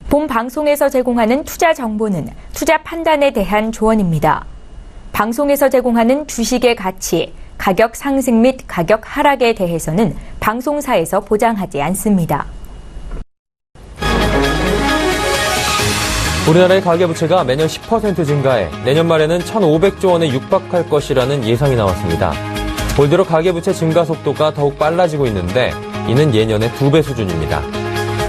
본 방송에서 제공하는 투자 정보는 투자 판단에 대한 조언입니다. 방송에서 제공하는 주식의 가치, 가격 상승 및 가격 하락에 대해서는 방송사에서 보장하지 않습니다. 우리나라의 가계부채가 매년 10% 증가해 내년 말에는 1,500조 원에 육박할 것이라는 예상이 나왔습니다. 올 들어 가계부채 증가 속도가 더욱 빨라지고 있는데 이는 예년의 2배 수준입니다.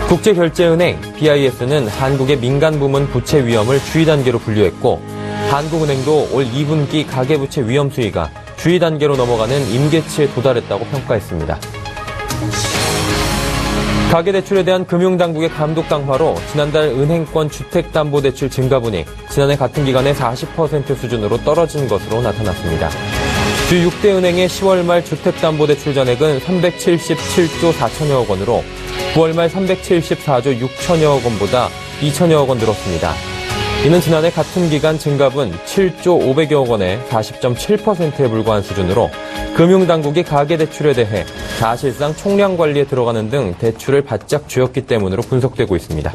국제결제은행 BIS는 한국의 민간부문 부채 위험을 주의 단계로 분류했고 한국은행도 올 2분기 가계부채 위험 수위가 주의 단계로 넘어가는 임계치에 도달했다고 평가했습니다. 가계대출에 대한 금융당국의 감독 강화로 지난달 은행권 주택담보대출 증가분이 지난해 같은 기간에 40% 수준으로 떨어진 것으로 나타났습니다. 주 6대 은행의 10월 말 주택담보대출 잔액은 377조 4천여억 원으로 9월 말 374조 6천여억 원보다 2천여억 원 늘었습니다. 이는 지난해 같은 기간 증가분 7조 500여억 원의 40.7%에 불과한 수준으로 금융당국이 가계대출에 대해 사실상 총량 관리에 들어가는 등 대출을 바짝 쥐었기 때문으로 분석되고 있습니다.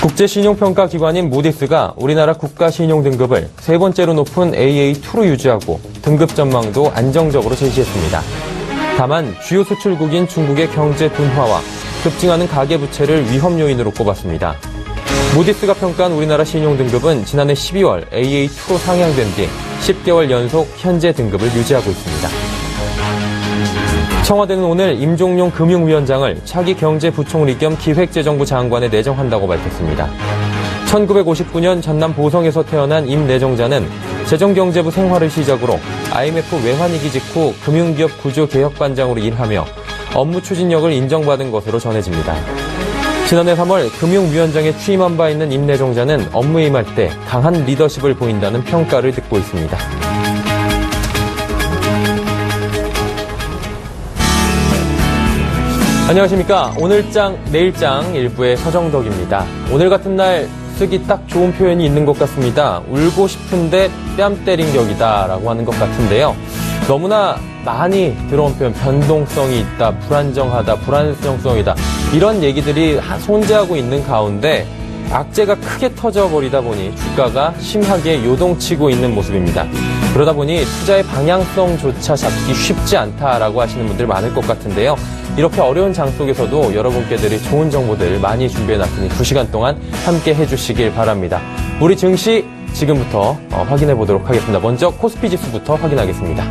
국제신용평가기관인 무디스가 우리나라 국가신용등급을 세 번째로 높은 AA2로 유지하고 등급 전망도 안정적으로 제시했습니다. 다만 주요 수출국인 중국의 경제 둔화와 급증하는 가계부채를 위험 요인으로 꼽았습니다. 무디스가 평가한 우리나라 신용등급은 지난해 12월 AA2로 상향된 뒤 10개월 연속 현재 등급을 유지하고 있습니다. 청와대는 오늘 임종용 금융위원장을 차기 경제부총리 겸 기획재정부 장관에 내정한다고 밝혔습니다. 1959년 전남 보성에서 태어난 임 내정자는 재정경제부 생활을 시작으로 IMF 외환위기 직후 금융기업 구조개혁반장으로 일하며 업무 추진력을 인정받은 것으로 전해집니다. 지난해 3월 금융위원장에 취임한 바 있는 임 내정자는 업무에 임할 때 강한 리더십을 보인다는 평가를 듣고 있습니다. 안녕하십니까. 오늘장, 내일장 일부의 서정덕입니다. 오늘 같은 날 쓰기 딱 좋은 표현이 있는 것 같습니다. 울고 싶은데 뺨 때린 격이다 라고 하는 것 같은데요. 너무나 많이 들어온 표현, 변동성이 있다, 불안정하다, 불안정성이다 이런 얘기들이 손재하고 있는 가운데 악재가 크게 터져버리다 보니 주가가 심하게 요동치고 있는 모습입니다. 그러다 보니 투자의 방향성조차 잡기 쉽지 않다라고 하시는 분들 많을 것 같은데요. 이렇게 어려운 장 속에서도 여러분께 드릴 좋은 정보들 많이 준비해놨으니 2시간 동안 함께 해주시길 바랍니다. 우리 증시 지금부터 확인해 보도록 하겠습니다. 먼저 코스피 지수부터 확인하겠습니다.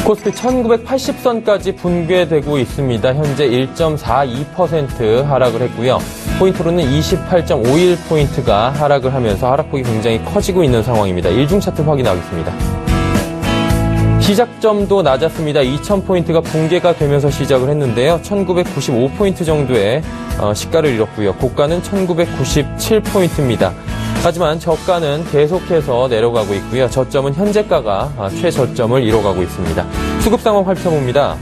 코스피 1980선까지 붕괴되고 있습니다. 현재 1.42% 하락을 했고요. 포인트로는 28.51포인트가 하락을 하면서 하락폭이 굉장히 커지고 있는 상황입니다. 일중 차트 확인하겠습니다. 시작점도 낮았습니다. 2000포인트가 붕괴가 되면서 시작을 했는데요. 1995포인트 정도의 시가를 잃었고요. 고가는 1997포인트입니다. 하지만 저가는 계속해서 내려가고 있고요. 저점은 현재가가 최저점을 이뤄가고 있습니다. 수급 상황 살펴봅니다.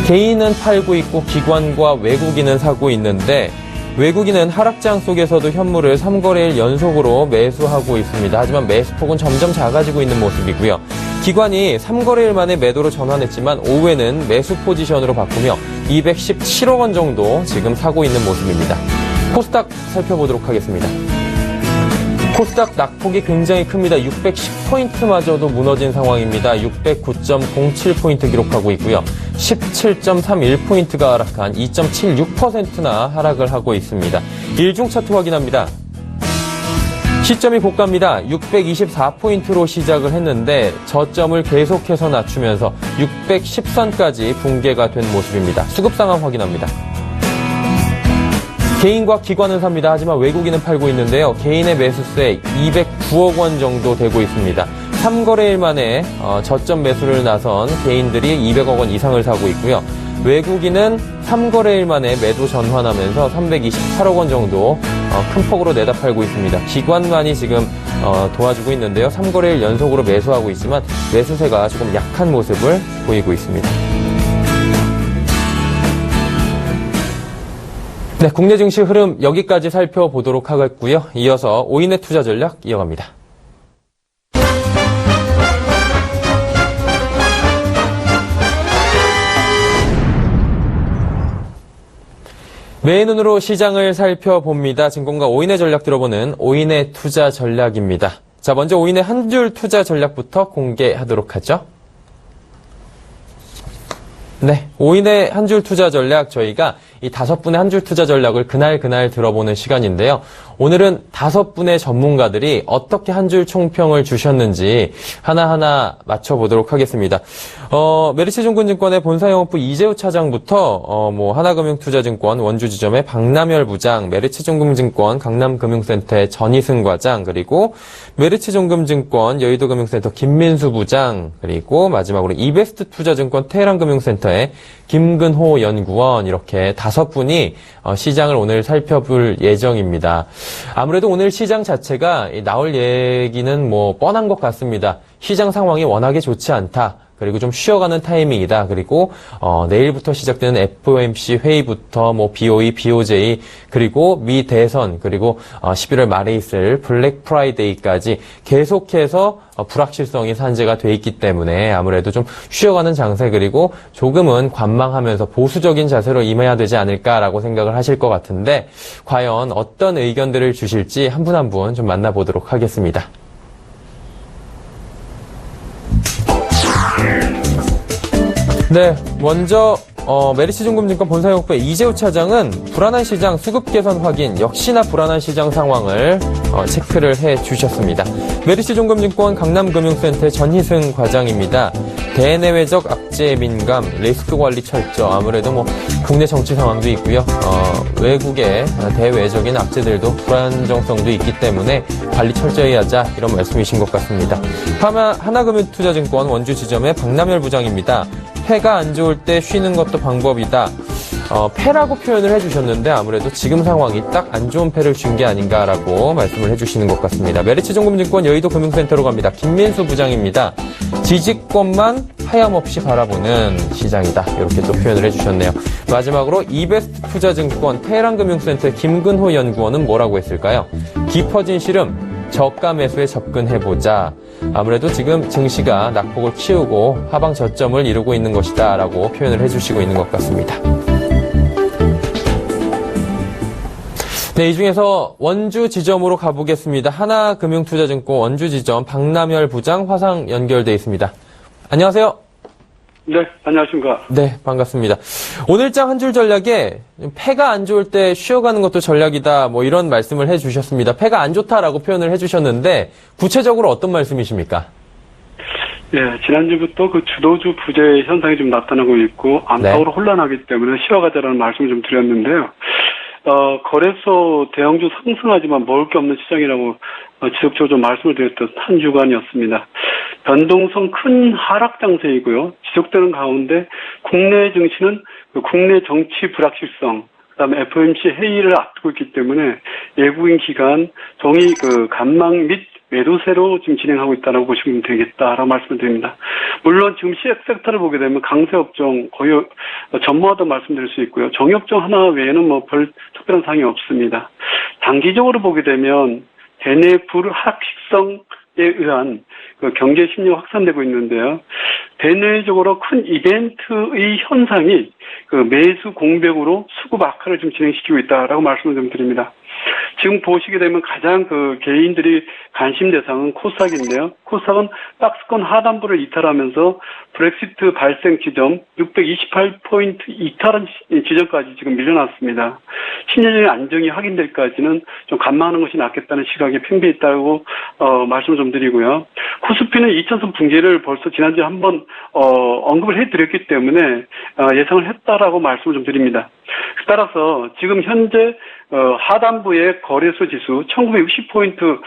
개인은 팔고 있고 기관과 외국인은 사고 있는데 외국인은 하락장 속에서도 현물을 3거래일 연속으로 매수하고 있습니다. 하지만 매수폭은 점점 작아지고 있는 모습이고요. 기관이 3거래일 만에 매도로 전환했지만 오후에는 매수 포지션으로 바꾸며 217억 원 정도 지금 사고 있는 모습입니다. 코스닥 살펴보도록 하겠습니다. 코스닥 낙폭이 굉장히 큽니다. 610포인트마저도 무너진 상황입니다. 609.07포인트 기록하고 있고요. 17.31포인트가 하락한 2.76%나 하락을 하고 있습니다. 일중 차트 확인합니다. 시점이 고가입니다. 624포인트로 시작을 했는데 저점을 계속해서 낮추면서 610선까지 붕괴가 된 모습입니다. 수급 상황 확인합니다. 개인과 기관은 삽니다. 하지만 외국인은 팔고 있는데요. 개인의 매수세 209억 원 정도 되고 있습니다. 3거래일 만에 저점 매수를 나선 개인들이 200억 원 이상을 사고 있고요. 외국인은 3거래일 만에 매도 전환하면서 328억 원 정도 큰 폭으로 내다 팔고 있습니다. 기관만이 지금 도와주고 있는데요. 3거래일 연속으로 매수하고 있지만 매수세가 조금 약한 모습을 보이고 있습니다. 네, 국내 증시 흐름 여기까지 살펴보도록 하겠고요. 이어서 오인의 투자 전략 이어갑니다. 매의 눈으로 시장을 살펴봅니다. 증권가 오인의 전략 들어보는 오인의 투자 전략입니다. 자, 먼저 오인의 한 줄 투자 전략부터 공개하도록 하죠. 네, 오인의 한 줄 투자 전략 저희가 이 5분의 한 줄 투자 전략을 그날 들어보는 시간인데요. 오늘은 5분의 전문가들이 어떻게 한 줄 총평을 주셨는지 하나하나 맞춰보도록 하겠습니다. 메리츠증권의 본사영업부 이재우 차장부터 하나금융투자증권 원주지점의 박남열 부장, 메리츠증권증권 강남금융센터의 전희승 과장, 그리고 메리츠증권증권 여의도금융센터 김민수 부장, 그리고 마지막으로 이베스트투자증권 테헤란금융센터의 김근호 연구원, 이렇게 5분이 시장을 오늘 살펴볼 예정입니다. 아무래도 오늘 시장 자체가 나올 얘기는 뻔한 것 같습니다. 시장 상황이 워낙에 좋지 않다. 그리고 좀 쉬어가는 타이밍이다. 그리고 내일부터 시작되는 FOMC 회의부터 BOE, BOJ, 그리고 미 대선, 그리고 11월 말에 있을 블랙 프라이데이까지 계속해서 불확실성이 산재가 돼 있기 때문에 아무래도 좀 쉬어가는 장세, 그리고 조금은 관망하면서 보수적인 자세로 임해야 되지 않을까라고 생각을 하실 것 같은데, 과연 어떤 의견들을 주실지 한 분 한 분 좀 만나보도록 하겠습니다. 네, 먼저 메리츠증권증권 본사영업부의 이재우 차장은 불안한 시장 수급 개선 확인, 역시나 불안한 시장 상황을 체크를 해주셨습니다. 메리츠증권증권 강남금융센터의 전희승 과장입니다. 대내외적 악재에 민감, 리스크 관리 철저, 아무래도 국내 정치 상황도 있고요. 외국의 대외적인 악재들도 불안정성도 있기 때문에 관리 철저히 하자, 이런 말씀이신 것 같습니다. 하나금융투자증권 원주지점의 박남열 부장입니다. 패가 안 좋을 때 쉬는 것도 방법이다. 패라고 표현을 해주셨는데 아무래도 지금 상황이 딱 안 좋은 패를 준 게 아닌가라고 말씀을 해주시는 것 같습니다. 메리츠증권증권 여의도금융센터로 갑니다. 김민수 부장입니다. 지지권만 하염없이 바라보는 시장이다. 이렇게 또 표현을 해주셨네요. 마지막으로 이베스트투자증권 테헤란금융센터의 김근호 연구원은 뭐라고 했을까요? 깊어진 시름, 저가 매수에 접근해보자. 아무래도 지금 증시가 낙폭을 키우고 하방 저점을 이루고 있는 것이다 라고 표현을 해주시고 있는 것 같습니다. 네, 이 중에서 원주 지점으로 가보겠습니다. 하나금융투자증권 원주 지점 박남열 부장 화상 연결돼 있습니다. 안녕하세요. 네, 안녕하십니까. 네, 반갑습니다. 오늘장 한 줄 전략에 패가 안 좋을 때 쉬어가는 것도 전략이다, 이런 말씀을 해주셨습니다. 패가 안 좋다라고 표현을 해주셨는데 구체적으로 어떤 말씀이십니까? 네, 지난주부터 그 주도주 부재 현상이 좀 나타나고 있고 암흑으로 혼란하기 때문에 쉬어가자라는 말씀을 좀 드렸는데요. 거래소 대형주 상승하지만 먹을 게 없는 시장이라고 지속적으로 좀 말씀을 드렸던 한 주간이었습니다. 변동성 큰 하락 장세이고요. 지속되는 가운데 국내 증시는 국내 정치 불확실성, 그다음에 FOMC 회의를 앞두고 있기 때문에 외국인 기관 정의 관망 및 매도세로 지금 진행하고 있다고 보시면 되겠다라고 말씀을 드립니다. 물론 지금 섹터를 보게 되면 강세업종 거의 전무하다 말씀드릴 수 있고요. 정유업종 하나 외에는 별 특별한 사항이 없습니다. 단기적으로 보게 되면 대내 불확실성에 의한 경제 심리가 확산되고 있는데요. 대내적으로 큰 이벤트의 현상이 매수 공백으로 수급 악화를 좀 진행시키고 있다라고 말씀을 좀 드립니다. 지금 보시게 되면 가장 개인들이 관심 대상은 코스닥인데요. 코스닥은 박스권 하단부를 이탈하면서 브렉시트 발생 지점 628포인트 이탈한 지점까지 지금 밀려났습니다. 신재정의 안정이 확인될까지는 좀 관망하는 것이 낫겠다는 시각에 팽배해 있다고 말씀을 좀 드리고요. 코스피는 2000선 붕괴를 벌써 지난주에 한번 언급을 해드렸기 때문에 예상을 했다라고 말씀을 좀 드립니다. 따라서 지금 현재 하단부의 거래소 지수 1960포인트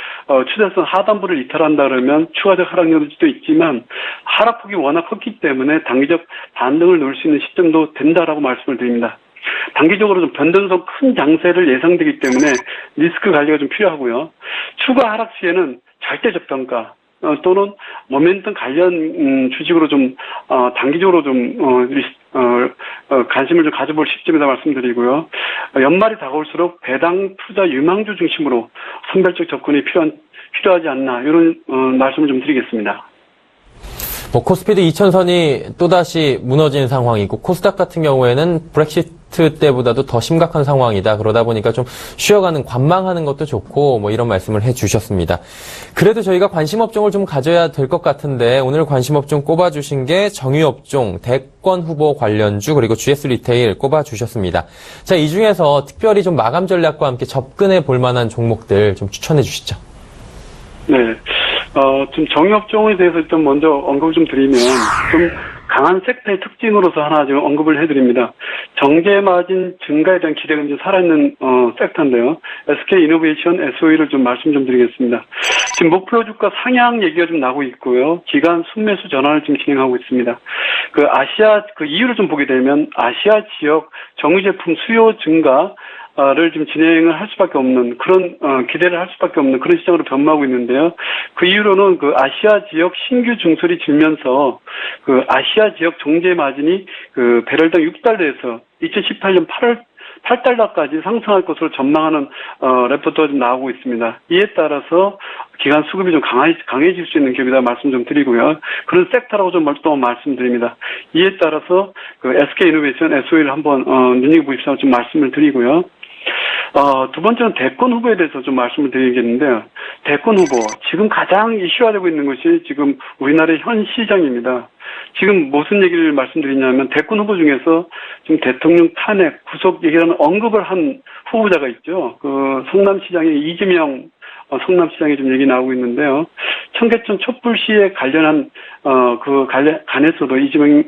추세선 하단부를 이탈한다 그러면 추가적 하락률일 수도 있지만 하락폭이 워낙 컸기 때문에 단기적 반등을 놓을 수 있는 시점도 된다라고 말씀을 드립니다. 단기적으로 좀 변동성 큰 장세를 예상되기 때문에 리스크 관리가 좀 필요하고요. 추가 하락 시에는 절대 저평가 또는 모멘텀 관련 주식으로 좀 단기적으로 좀 관심을 좀 가져볼 시점이다 말씀드리고요. 연말이 다가올수록 배당 투자 유망주 중심으로 선별적 접근이 필요하지 않나 이런 말씀을 좀 드리겠습니다. 코스피드 2000선이 또다시 무너진 상황이고 코스닥 같은 경우에는 브렉시트 때보다도 더 심각한 상황이다. 그러다 보니까 좀 쉬어가는 관망하는 것도 좋고 이런 말씀을 해주셨습니다. 그래도 저희가 관심업종을 좀 가져야 될 것 같은데 오늘 관심업종 꼽아주신 게 정유업종, 대권 후보 관련주 그리고 GS 리테일 꼽아주셨습니다. 자, 이 중에서 특별히 좀 마감 전략과 함께 접근해 볼 만한 종목들 좀 추천해 주시죠. 네. 좀 정유업종에 대해서 일단 먼저 언급을 좀 드리면, 좀 강한 섹터의 특징으로서 하나 좀 언급을 해드립니다. 정제 마진 증가에 대한 기대가 이제 살아있는, 섹터인데요. SK 이노베이션 SOE를 좀 말씀 좀 드리겠습니다. 지금 목표 주가 상향 얘기가 좀 나오고 있고요. 기간 순매수 전환을 지금 진행하고 있습니다. 그 이유를 좀 보게 되면 아시아 지역 정유 제품 수요 증가, 를 좀 진행을 할 수밖에 없는 그런 기대를 할 수밖에 없는 그런 시장으로 변모하고 있는데요. 그 이유로는 그 아시아 지역 신규 증설이 줄면서 그 아시아 지역 정제 마진이 그 배럴당 6달러에서 2018년 8달러까지 상승할 것으로 전망하는 레포트가 좀 나오고 있습니다. 이에 따라서 기간 수급이 좀 강해질 수 있는 기업이다 말씀 좀 드리고요. 그런 섹터라고 좀 또 말씀드립니다. 이에 따라서 그 SK 이노베이션 SOE를 한번 눈여겨보십시오 좀 말씀을 드리고요. 두 번째는 대권 후보에 대해서 좀 말씀을 드리겠는데요. 대권 후보, 지금 가장 이슈화되고 있는 것이 지금 우리나라의 현 시장입니다. 지금 무슨 얘기를 말씀드리냐면 대권 후보 중에서 지금 대통령 탄핵, 구속 얘기라는 언급을 한 후보자가 있죠. 그 성남시장의 이재명 성남시장에 좀 얘기 나오고 있는데요. 청계천 촛불 시에 관련한 간에서도 이재명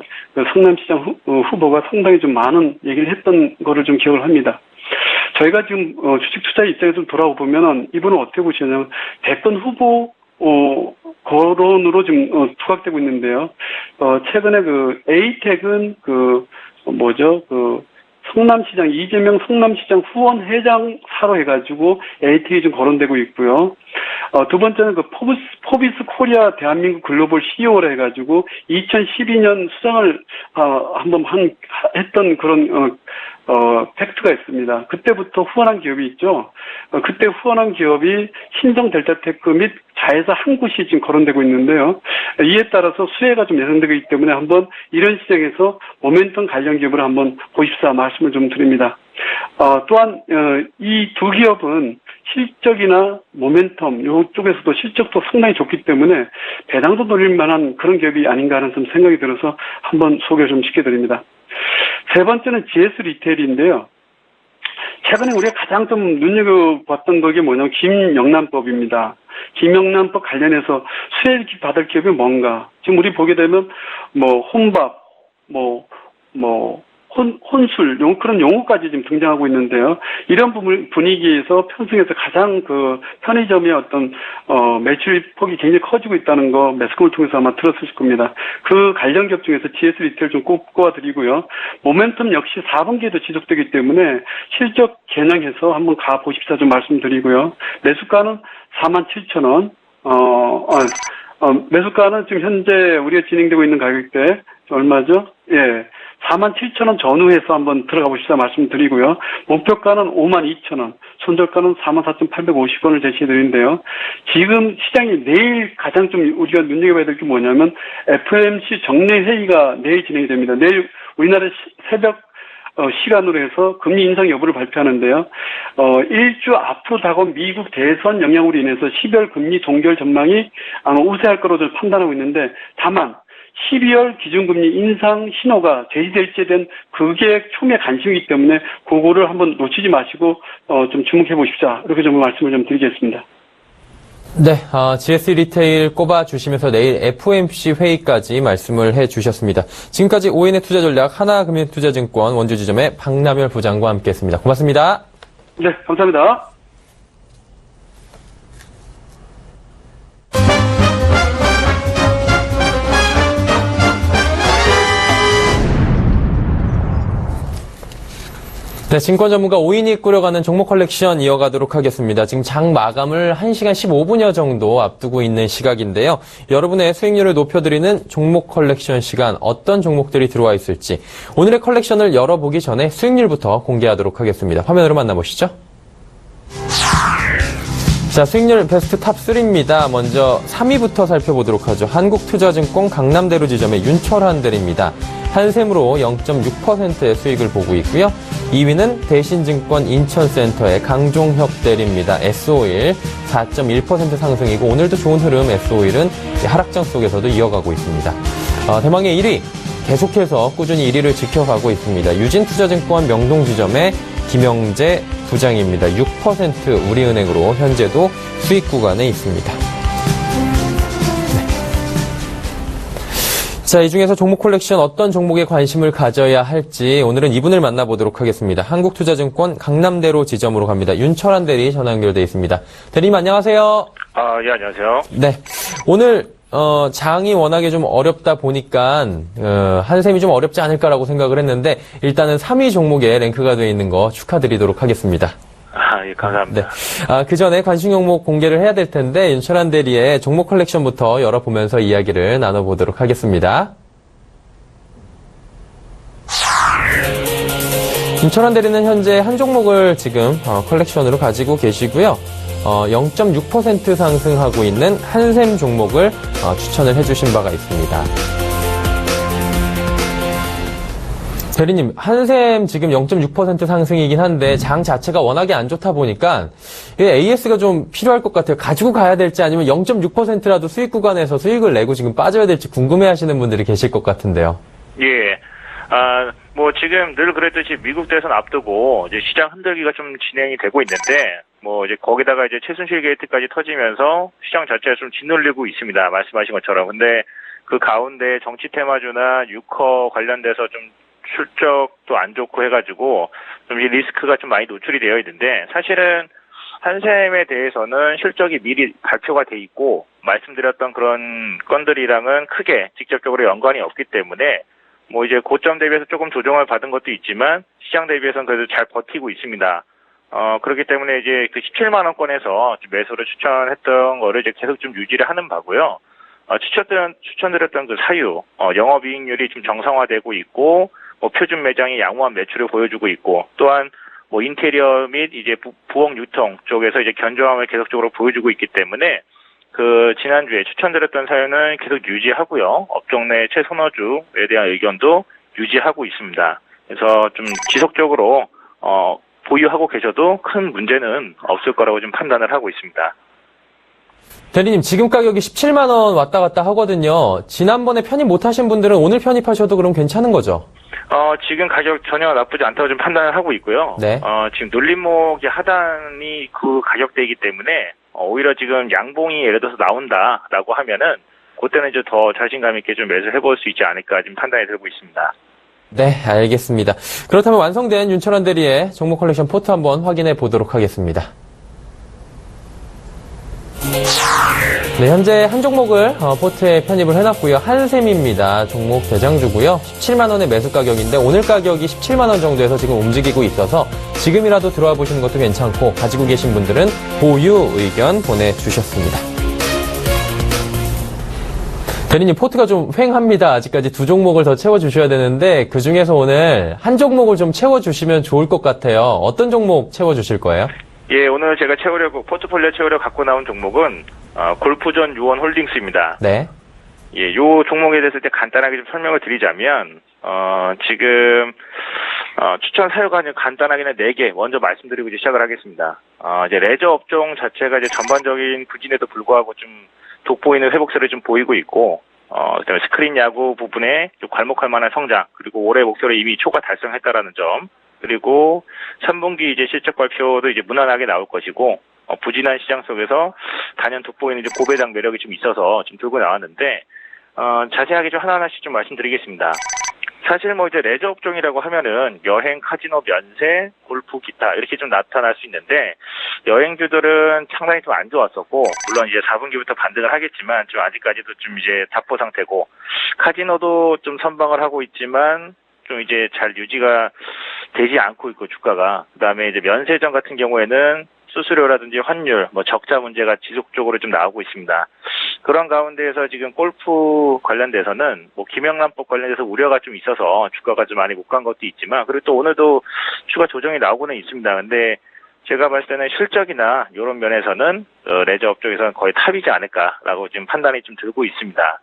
성남시장 후보가 상당히 좀 많은 얘기를 했던 거를 좀 기억을 합니다. 저희가 지금 주식 투자 입장에서 좀 돌아보면은 이분은 어떻게 보시냐면 대권 후보 거론으로 지금 투각되고 있는데요. 최근에 그 에이텍은 성남시장 이재명 성남시장 후원 회장사로 해가지고 에이텍이 좀 거론되고 있고요. 두 번째는 그 포비스 코리아 대한민국 글로벌 CEO라 해가지고 2012년 수상을 한번 했던 그런 팩트가 있습니다. 그때부터 후원한 기업이 있죠. 그때 후원한 기업이 신성 델타테크 및 자회사 한 곳이 지금 거론되고 있는데요. 이에 따라서 수혜가 좀 예상되고 있기 때문에 한번 이런 시장에서 모멘텀 관련 기업을 한번 보십사 말씀을 좀 드립니다. 또한 이 두 기업은 실적이나 모멘텀 이쪽에서도 실적도 상당히 좋기 때문에 배당도 노릴 만한 그런 기업이 아닌가 하는 좀 생각이 들어서 한번 소개를 좀 시켜드립니다. 세 번째는 GS 리테일인데요. 최근에 우리가 가장 좀 눈여겨봤던 것이 뭐냐면 김영란법입니다. 김영란법 관련해서 수혜 받을 기업이 뭔가. 지금 우리 보게 되면 혼밥, 혼술, 그런 용어까지 지금 등장하고 있는데요. 이런 분위기에서 편승에서 가장 그 편의점의 어떤, 매출 폭이 굉장히 커지고 있다는 거 매스컴을 통해서 아마 들었을 겁니다. 그 관련 기업 중에서 GS 리테일 좀 꼽아드리고요. 모멘텀 역시 4분기에도 지속되기 때문에 실적 겨냥해서 한번 가보십사 좀 말씀드리고요. 매수가는 47,000원, 매수가는 지금 현재 우리가 진행되고 있는 가격대 얼마죠? 예. 47,000원 전후해서 한번 들어가 보시자 말씀드리고요. 목표가는 52,000원, 손절가는 44,850원을 제시해드리는데요. 지금 시장이 내일 가장 좀 우리가 눈여겨봐야 될 게 뭐냐면 FOMC 정례회의가 내일 진행이 됩니다. 내일 우리나라 새벽 시간으로 해서 금리 인상 여부를 발표하는데요. 일주 앞으로 다가온 미국 대선 영향으로 인해서 12월 금리 동결 전망이 아마 우세할 거로 판단하고 있는데 다만 12월 기준금리 인상 신호가 제시될지에 대한 그게 총의 관심이기 때문에 그거를 한번 놓치지 마시고 좀 주목해 보십시오. 이렇게 좀 말씀을 좀 드리겠습니다. 네, GS 리테일 꼽아주시면서 내일 FOMC 회의까지 말씀을 해주셨습니다. 지금까지 오인의 투자 전략 하나금융투자증권 원주지점의 박남열 부장과 함께했습니다. 고맙습니다. 네, 감사합니다. 네, 증권 전문가 오인이 꾸려가는 종목 컬렉션 이어가도록 하겠습니다. 지금 장 마감을 1시간 15분여 정도 앞두고 있는 시각인데요. 여러분의 수익률을 높여드리는 종목 컬렉션 시간, 어떤 종목들이 들어와 있을지 오늘의 컬렉션을 열어보기 전에 수익률부터 공개하도록 하겠습니다. 화면으로 만나보시죠. 자, 수익률 베스트 탑 3입니다. 먼저 3위부터 살펴보도록 하죠. 한국투자증권 강남대로 지점의 윤철한 대리입니다. 한샘으로 0.6%의 수익을 보고 있고요. 2위는 대신증권 인천센터의 강종혁 대리입니다. S51 4.1% 상승이고 오늘도 좋은 흐름 S51은 하락장 속에서도 이어가고 있습니다. 대망의 1위 계속해서 꾸준히 1위를 지켜가고 있습니다. 유진투자증권 명동지점의 김영재 부장입니다. 6% 우리은행으로 현재도 수익 구간에 있습니다. 자, 이 중에서 종목 콜렉션 어떤 종목에 관심을 가져야 할지 오늘은 이분을 만나보도록 하겠습니다. 한국투자증권 강남대로 지점으로 갑니다. 윤철한 대리 전화 연결돼 있습니다. 대리님 안녕하세요. 예, 안녕하세요. 네. 오늘 장이 워낙에 좀 어렵다 보니까 한샘이 좀 어렵지 않을까라고 생각을 했는데 일단은 3위 종목에 랭크가 되어 있는 거 축하드리도록 하겠습니다. 예, 감사합니다. 네. 그 전에 관심 종목 공개를 해야 될 텐데 윤철한 대리의 종목 컬렉션부터 열어보면서 이야기를 나눠보도록 하겠습니다. 윤철한 대리는 현재 한 종목을 지금 컬렉션으로 가지고 계시고요. 0.6% 상승하고 있는 한샘 종목을 추천을 해주신 바가 있습니다. 대리님, 한샘 지금 0.6% 상승이긴 한데 장 자체가 워낙에 안 좋다 보니까 AS가 좀 필요할 것 같아요. 가지고 가야 될지 아니면 0.6%라도 수익 구간에서 수익을 내고 지금 빠져야 될지 궁금해하시는 분들이 계실 것 같은데요. 예. 지금 늘 그랬듯이 미국 대선 앞두고 이제 시장 흔들기가 좀 진행이 되고 있는데 이제 거기다가 이제 최순실 게이트까지 터지면서 시장 자체가 좀 짓눌리고 있습니다. 말씀하신 것처럼. 근데 그 가운데 정치 테마주나 유커 관련돼서 좀 실적도 안 좋고 해가지고 좀 이 리스크가 좀 많이 노출이 되어 있는데 사실은 한샘에 대해서는 실적이 미리 발표가 돼 있고 말씀드렸던 그런 건들이랑은 크게 직접적으로 연관이 없기 때문에 이제 고점 대비해서 조금 조정을 받은 것도 있지만 시장 대비해서는 그래도 잘 버티고 있습니다. 그렇기 때문에 이제 그 17만 원권에서 매수를 추천했던 거를 이제 계속 좀 유지를 하는 바고요. 추천드렸던 그 사유, 영업이익률이 좀 정상화되고 있고, 표준 매장이 양호한 매출을 보여주고 있고, 또한 인테리어 및 이제 부엌 유통 쪽에서 이제 견조함을 계속적으로 보여주고 있기 때문에 그 지난주에 추천드렸던 사유는 계속 유지하고요. 업종 내 최선호주에 대한 의견도 유지하고 있습니다. 그래서 좀 지속적으로 보유하고 계셔도 큰 문제는 없을 거라고 좀 판단을 하고 있습니다. 대리님, 지금 가격이 17만 원 왔다 갔다 하거든요. 지난번에 편입 못하신 분들은 오늘 편입하셔도 그럼 괜찮은 거죠? 지금 가격 전혀 나쁘지 않다고 좀 판단을 하고 있고요. 네. 지금 눌림목의 하단이 그 가격대이기 때문에 오히려 지금 양봉이 예를 들어서 나온다라고 하면은 그때는 이제 더 자신감 있게 좀 매수해 볼 수 있지 않을까 지금 판단이 들고 있습니다. 네, 알겠습니다. 그렇다면 완성된 윤철한 대리의 종목 컬렉션 포트 한번 확인해 보도록 하겠습니다. 네, 현재 한 종목을 포트에 편입을 해놨고요. 한샘입니다. 종목 대장주고요. 17만 원의 매수 가격인데 오늘 가격이 17만 원 정도에서 지금 움직이고 있어서 지금이라도 들어와 보시는 것도 괜찮고 가지고 계신 분들은 보유 의견 보내주셨습니다. 대리님, 포트가 좀 휑합니다. 아직까지 두 종목을 더 채워주셔야 되는데 그중에서 오늘 한 종목을 좀 채워주시면 좋을 것 같아요. 어떤 종목 채워주실 거예요? 예, 오늘 제가 포트폴리오 채우려고 갖고 나온 종목은 골프존 유원 홀딩스입니다. 네. 예, 요 종목에 대해서 이제 간단하게 좀 설명을 드리자면, 지금, 추천 사유가 간단하게는 4개 먼저 말씀드리고 이제 시작을 하겠습니다. 이제 레저 업종 자체가 이제 전반적인 부진에도 불구하고 좀 돋보이는 회복세를 좀 보이고 있고, 그다음에 스크린 야구 부분에 좀 괄목할 만한 성장, 그리고 올해 목표를 이미 초과 달성했다라는 점, 그리고 3분기 이제 실적 발표도 이제 무난하게 나올 것이고, 부진한 시장 속에서 단연 돋보이는 이제 고배당 매력이 좀 있어서 지금 들고 나왔는데, 자세하게 좀 하나하나씩 좀 말씀드리겠습니다. 사실 이제 레저 업종이라고 하면은 여행, 카지노, 면세, 골프, 기타 이렇게 좀 나타날 수 있는데 여행주들은 상당히 좀 안 좋았었고 물론 이제 4분기부터 반등을 하겠지만 좀 아직까지도 좀 이제 답보 상태고 카지노도 좀 선방을 하고 있지만 좀 이제 잘 유지가 되지 않고 있고 주가가 그다음에 이제 면세점 같은 경우에는 수수료라든지 환율, 뭐 적자 문제가 지속적으로 좀 나오고 있습니다. 그런 가운데에서 지금 골프 관련돼서는 뭐 김영란법 관련해서 우려가 좀 있어서 주가가 좀 많이 못 간 것도 있지만 그리고 또 오늘도 추가 조정이 나오고는 있습니다. 근데 제가 봤을 때는 실적이나 이런 면에서는 레저업 쪽에서는 거의 탑이지 않을까라고 지금 판단이 좀 들고 있습니다.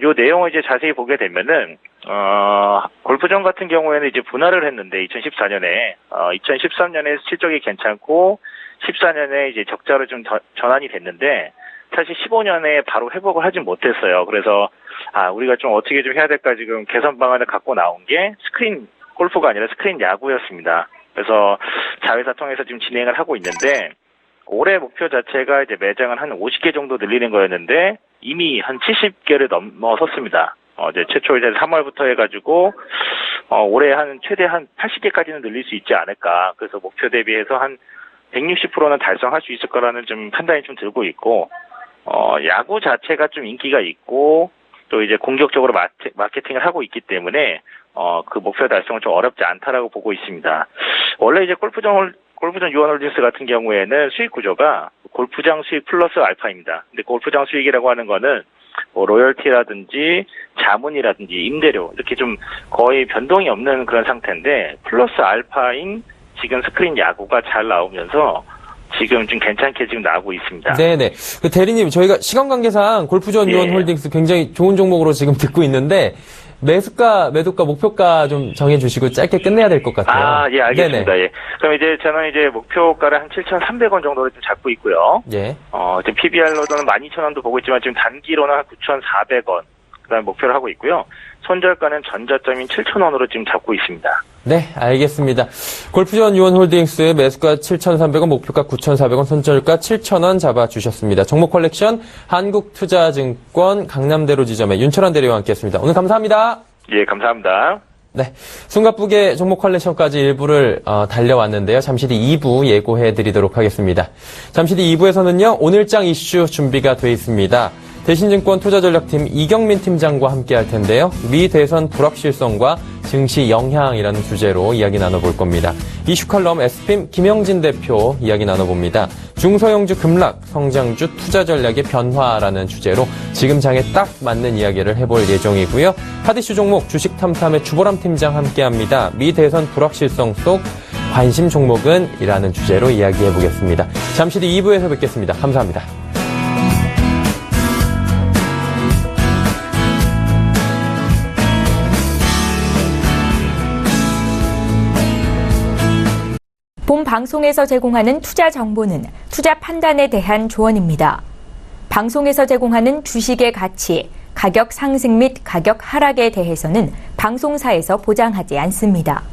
요 내용을 이제 자세히 보게 되면은 골프장 같은 경우에는 이제 분할을 했는데 2014년에 2013년에 실적이 괜찮고 14년에 이제 적자로 좀 전환이 됐는데 사실 15년에 바로 회복을 하진 못했어요. 그래서 우리가 좀 어떻게 좀 해야 될까 지금 개선 방안을 갖고 나온 게 스크린 골프가 아니라 스크린 야구였습니다. 그래서 자회사 통해서 지금 진행을 하고 있는데 올해 목표 자체가 이제 매장을 한 50개 정도 늘리는 거였는데 이미 한 70개를 넘어섰습니다. 이제 최초 이제 3월부터 해가지고 올해 최대 한 80개까지는 늘릴 수 있지 않을까. 그래서 목표 대비해서 한 160%는 달성할 수 있을 거라는 좀 판단이 좀 들고 있고 야구 자체가 좀 인기가 있고 또 이제 공격적으로 마케팅을 하고 있기 때문에 그 목표 달성은 좀 어렵지 않다라고 보고 있습니다. 원래 이제 골프장 유한홀딩스 같은 경우에는 수익 구조가 골프장 수익 플러스 알파입니다. 근데 골프장 수익이라고 하는 거는 뭐 로열티라든지 자문이라든지 임대료 이렇게 좀 거의 변동이 없는 그런 상태인데 플러스 알파인 지금 스크린 야구가 잘 나오면서 지금 좀 괜찮게 지금 나오고 있습니다. 네네. 그 대리님, 저희가 시간 관계상 골프전 유한홀딩스 굉장히 좋은 종목으로 지금 듣고 있는데 매수가, 매도가, 목표가 좀 정해주시고 짧게 끝내야 될 것 같아요. 예, 알겠습니다. 예. 그럼 이제 저는 이제 목표가를 한 7,300원 정도로 좀 잡고 있고요. 예. 지금 PBR로는 12,000원도 보고 있지만 지금 단기로는 한 9,400원. 그다음에 목표를 하고 있고요. 손절가는 전저점인 7,000원으로 지금 잡고 있습니다. 네, 알겠습니다. 골프전 유한홀딩스 매수가 7,300원, 목표가 9,400원, 손절가 7,000원 잡아주셨습니다. 종목 컬렉션 한국투자증권 강남대로 지점의 윤철환 대리와 함께했습니다. 오늘 감사합니다. 예, 감사합니다. 네, 숨가쁘게 종목 컬렉션까지 일부를 달려왔는데요. 잠시 뒤 2부 예고해드리도록 하겠습니다. 잠시 뒤 2부에서는요. 오늘장 이슈 준비가 돼 있습니다. 대신증권 투자전략팀 이경민 팀장과 함께할 텐데요. 미 대선 불확실성과 증시 영향이라는 주제로 이야기 나눠볼 겁니다. 이슈 칼럼 SPIM 김영진 대표 이야기 나눠봅니다. 중소형주 급락, 성장주 투자 전략의 변화라는 주제로 지금 장에 딱 맞는 이야기를 해볼 예정이고요. 하디슈 종목 주식 탐탐의 주보람 팀장 함께합니다. 미 대선 불확실성 속 관심 종목은 이라는 주제로 이야기해보겠습니다. 잠시 뒤 2부에서 뵙겠습니다. 감사합니다. 본 방송에서 제공하는 투자 정보는 투자 판단에 대한 조언입니다. 방송에서 제공하는 주식의 가치, 가격 상승 및 가격 하락에 대해서는 방송사에서 보장하지 않습니다.